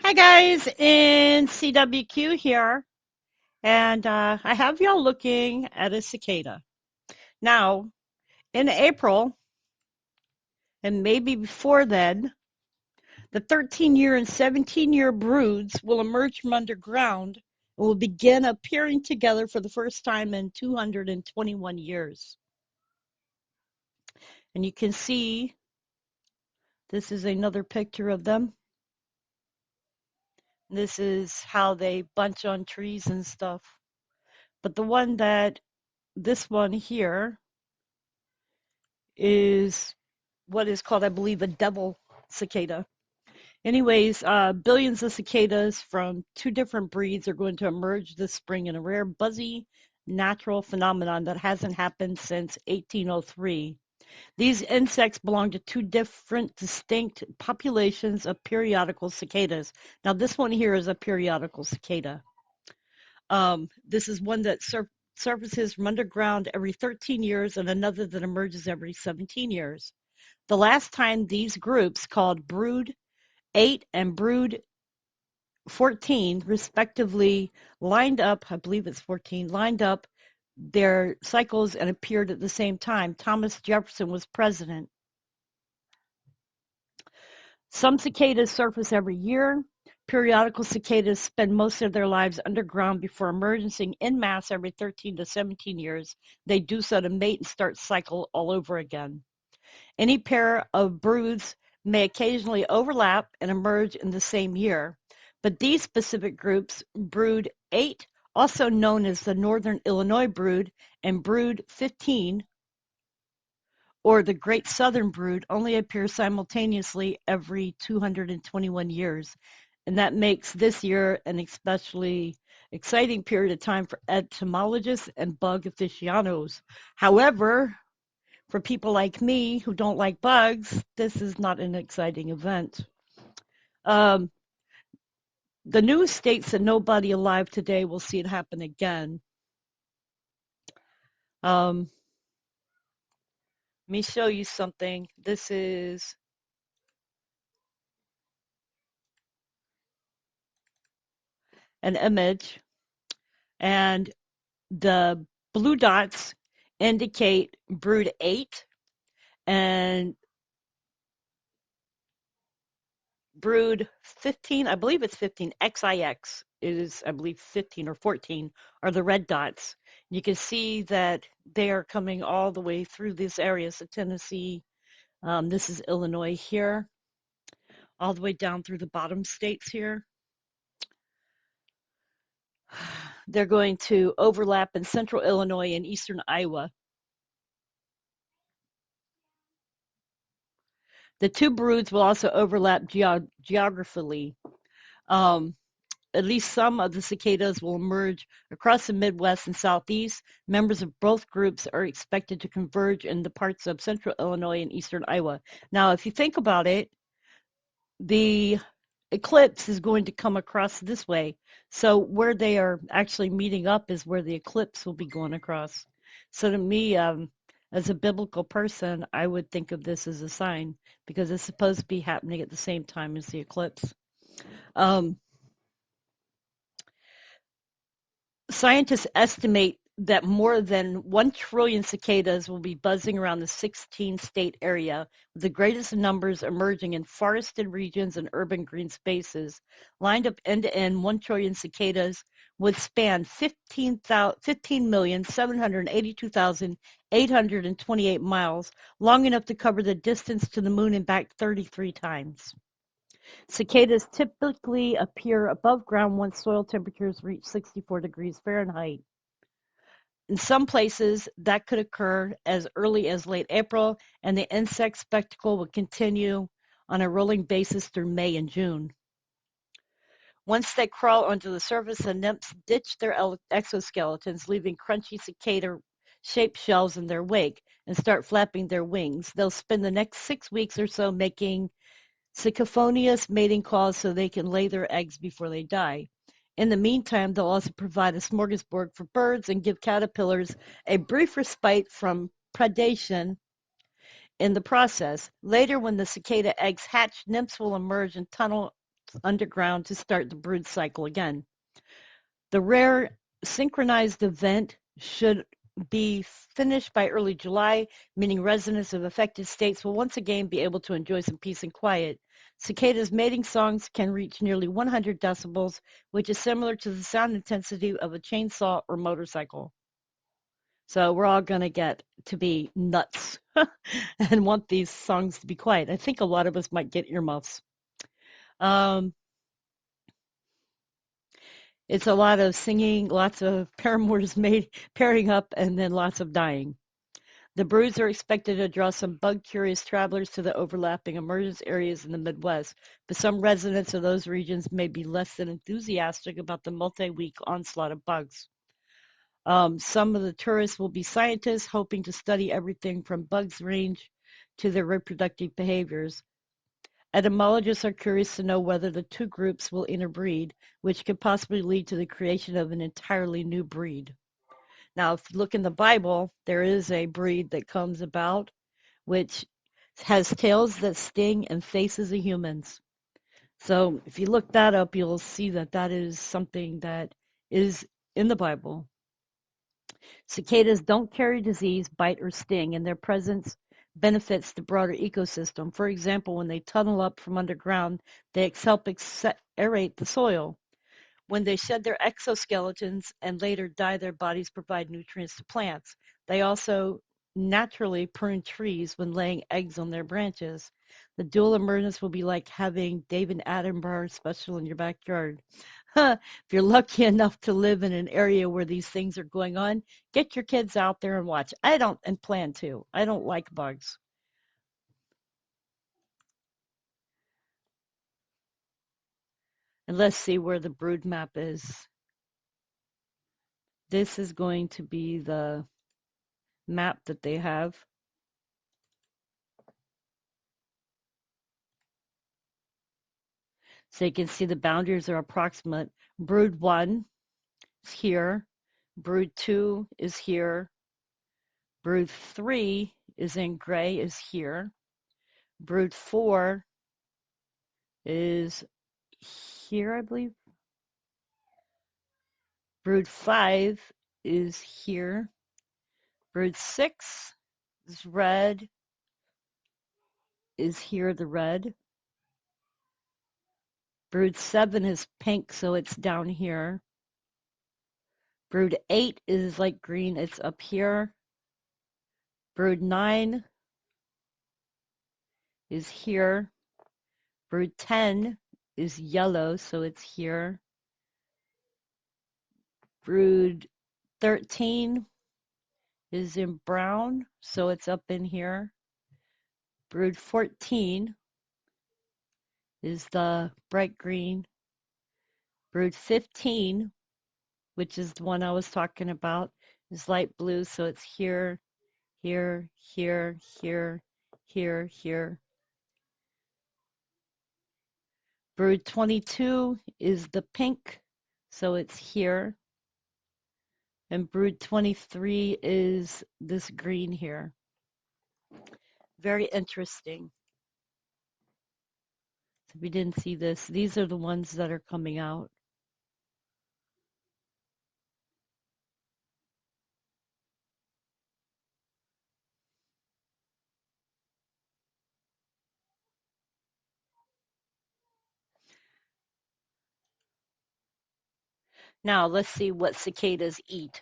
Hi guys, in CWQ here, and I have y'all looking at a cicada. Now, in April, and maybe before then, the 13-year and 17-year broods will emerge from underground and will begin appearing together for the first time in 221 years. And you can see, this is another picture of them. This is how they bunch on trees and stuff. But this one here, is what is called, I believe, a devil cicada. Anyways, billions of cicadas from two different breeds are going to emerge this spring in a rare, buzzy, natural phenomenon that hasn't happened since 1803. These insects belong to two different, distinct populations of periodical cicadas. Now, this one here is a periodical cicada. This is one that surfaces from underground every 13 years and another that emerges every 17 years. The last time these groups, called Brood 8 and Brood 14, respectively, lined up, I believe it's 14, lined up their cycles and appeared at the same time, Thomas Jefferson was president. Some cicadas surface every year. Periodical cicadas spend most of their lives underground before emerging en masse every 13 to 17 years. They do so to mate and start cycle all over again. Any pair of broods may occasionally overlap and emerge in the same year, but these specific groups, Brood 8, also known as the Northern Illinois brood, and Brood 15, or the Great Southern brood, only appear simultaneously every 221 years. And that makes this year an especially exciting period of time for entomologists and bug aficionados. However, for people like me who don't like bugs, this is not an exciting event. Um, the news states that nobody alive today will see it happen again. Let me show you something. This is an image, and the blue dots indicate brood 8, and brood 15, I believe it's 15, XIX is, I believe, 15 or 14, are the red dots. You can see that they are coming all the way through these areas of Tennessee. This is Illinois here, all the way down through the bottom states here. They're going to overlap in central Illinois and eastern Iowa. The two broods will also overlap geographically. Um, At least some of the cicadas will emerge across the Midwest and Southeast. Members of both groups are expected to converge in the parts of central Illinois and eastern Iowa. Now, if you think about it, the eclipse is going to come across this way. So where they are actually meeting up is where the eclipse will be going across. So to me, as a biblical person, I would think of this as a sign because it's supposed to be happening at the same time as the eclipse. Um, Scientists estimate that more than 1 trillion cicadas will be buzzing around the 16-state area, with the greatest numbers emerging in forested regions and urban green spaces. Lined up end-to-end, 1 trillion cicadas would span 15,782,828 miles, long enough to cover the distance to the moon and back 33 times. Cicadas typically appear above ground once soil temperatures reach 64 degrees Fahrenheit. In some places, that could occur as early as late April, and the insect spectacle will continue on a rolling basis through May and June. Once they crawl onto the surface, the nymphs ditch their exoskeletons, leaving crunchy cicada-shaped shells in their wake, and start flapping their wings. They'll spend the next 6 weeks or so making cacophonous mating calls so they can lay their eggs before they die. In the meantime, they'll also provide a smorgasbord for birds and give caterpillars a brief respite from predation in the process. Later, when the cicada eggs hatch, nymphs will emerge and tunnel underground to start the brood cycle again. The rare synchronized event should be finished by early July, meaning residents of affected states will once again be able to enjoy some peace and quiet. Cicadas' mating songs can reach nearly 100 decibels, which is similar to the sound intensity of a chainsaw or motorcycle. So we're all going to get to be nuts and want these songs to be quiet. I think a lot of us might get earmuffs. Um, it's a lot of singing, lots of paramours pairing up, and then lots of dying. The broods are expected to draw some bug-curious travelers to the overlapping emergence areas in the Midwest, but some residents of those regions may be less than enthusiastic about the multi-week onslaught of bugs. Some of the tourists will be scientists hoping to study everything from bugs' range to their reproductive behaviors. Etymologists are curious to know whether the two groups will interbreed, which could possibly lead to the creation of an entirely new breed. Now, if you look in the Bible, there is a breed that comes about which has tails that sting and faces of humans. So if you look that up, you'll see that that is something that is in the Bible. Cicadas don't carry disease, bite, or sting, and their presence benefits the broader ecosystem. For example, when they tunnel up from underground, they help aerate the soil. When they shed their exoskeletons and later die, their bodies provide nutrients to plants. They also naturally prune trees when laying eggs on their branches. The dual emergence will be like having David Attenborough special in your backyard. If you're lucky enough to live in an area where these things are going on, get your kids out there and watch. I don't, and plan to. I don't like bugs. And let's see where the brood map is. This is going to be the map that they have. So you can see the boundaries are approximate. Brood 1 is here. Brood 2 is here. Brood 3 is in gray, is here. Brood 4 is here, I believe. Brood 5 is here. Brood 6 is red, is here, the red. Brood 7 is pink, so it's down here. Brood 8 is light green, it's up here. Brood 9 is here. Brood 10 is yellow, so it's here. Brood 13 is in brown, so it's up in here. Brood 14 is the bright green. Brood 15, which is the one I was talking about, is light blue, so it's here, here, here, here, here, here. Brood 22 is the pink, so it's here. And brood 23 is this green here. Very interesting. So we didn't see this. These are the ones that are coming out. Now let's see what cicadas eat.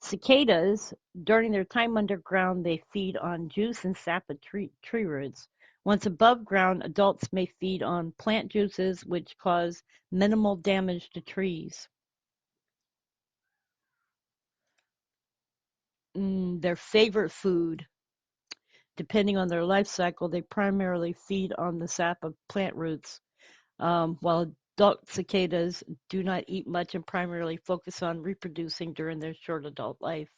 Cicadas, during their time underground, they feed on juice and sap of tree roots. Once above ground, adults may feed on plant juices, which cause minimal damage to trees. Their favorite food, depending on their life cycle, they primarily feed on the sap of plant roots, while adult cicadas do not eat much and primarily focus on reproducing during their short adult life.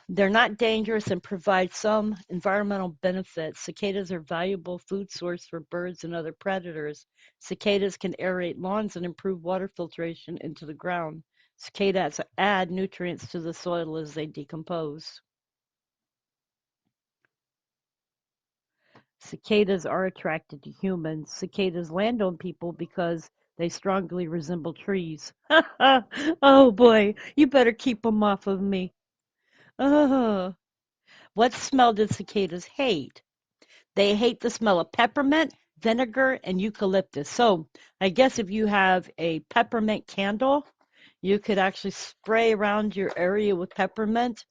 They're not dangerous and provide some environmental benefits. Cicadas are a valuable food source for birds and other predators. Cicadas can aerate lawns and improve water filtration into the ground. Cicadas add nutrients to the soil as they decompose. Cicadas are attracted to humans. Cicadas land on people because they strongly resemble trees. Oh boy, you better keep them off of me. Oh. What smell do cicadas hate? They hate the smell of peppermint, vinegar, and eucalyptus. So I guess if you have a peppermint candle, you could actually spray around your area with peppermint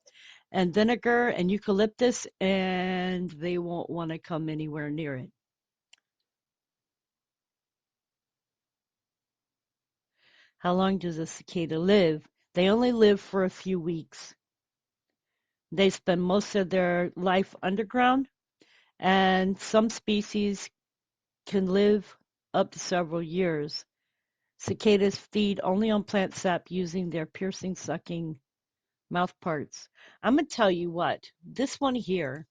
and vinegar and eucalyptus, and they won't want to come anywhere near it. How long does a cicada live? They only live for a few weeks. They spend most of their life underground, and some species can live up to several years. Cicadas feed only on plant sap using their piercing, sucking mouth parts. I'm going to tell you what, this one here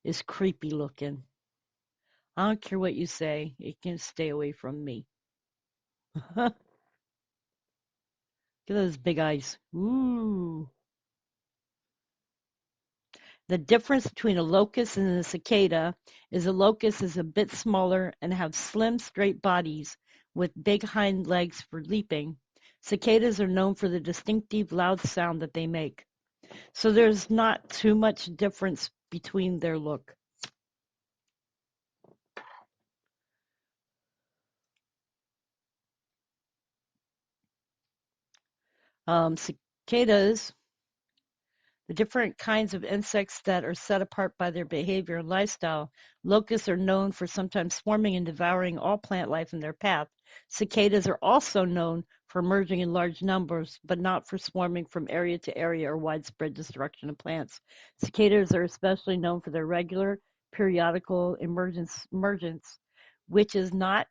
is creepy looking. I don't care what you say, it can stay away from me. Look at those big eyes. Ooh. The difference between a locust and a cicada is a locust is a bit smaller and have slim, straight bodies with big hind legs for leaping. Cicadas are known for the distinctive loud sound that they make. So there's not too much difference between their look. Cicadas, the different kinds of insects that are set apart by their behavior and lifestyle. Locusts are known for sometimes swarming and devouring all plant life in their path. Cicadas are also known for emerging in large numbers, but not for swarming from area to area or widespread destruction of plants. Cicadas are especially known for their regular, periodical emergence, which is not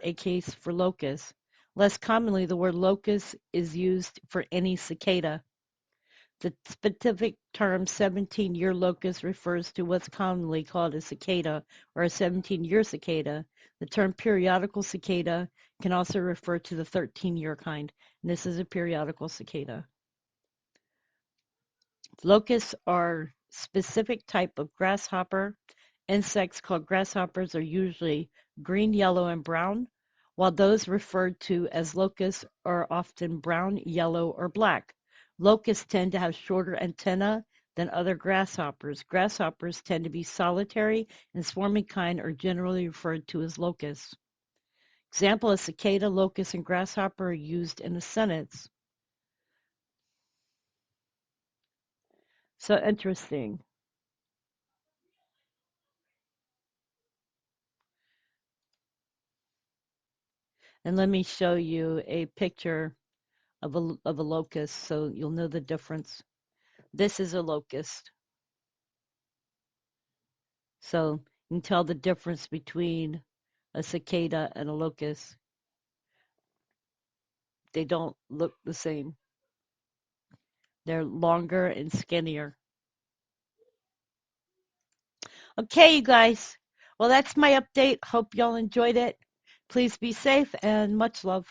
a case for locusts. Less commonly, the word locust is used for any cicada. The specific term 17-year locust refers to what's commonly called a cicada or a 17-year cicada. The term periodical cicada can also refer to the 13-year kind, and this is a periodical cicada. Locusts are specific type of grasshopper. Insects called grasshoppers are usually green, yellow, and brown, while those referred to as locusts are often brown, yellow, or black. Locusts tend to have shorter antennae than other grasshoppers. Grasshoppers tend to be solitary, and swarming kind are generally referred to as locusts. Example of cicada, locust, and grasshopper are used in a sentence. So interesting. And let me show you a picture of a locust so you'll know the difference. This is a locust. So you can tell the difference between a cicada and a locust. They don't look the same. They're longer and skinnier. Okay, you guys. Well, that's my update. Hope y'all enjoyed it. Please be safe and much love.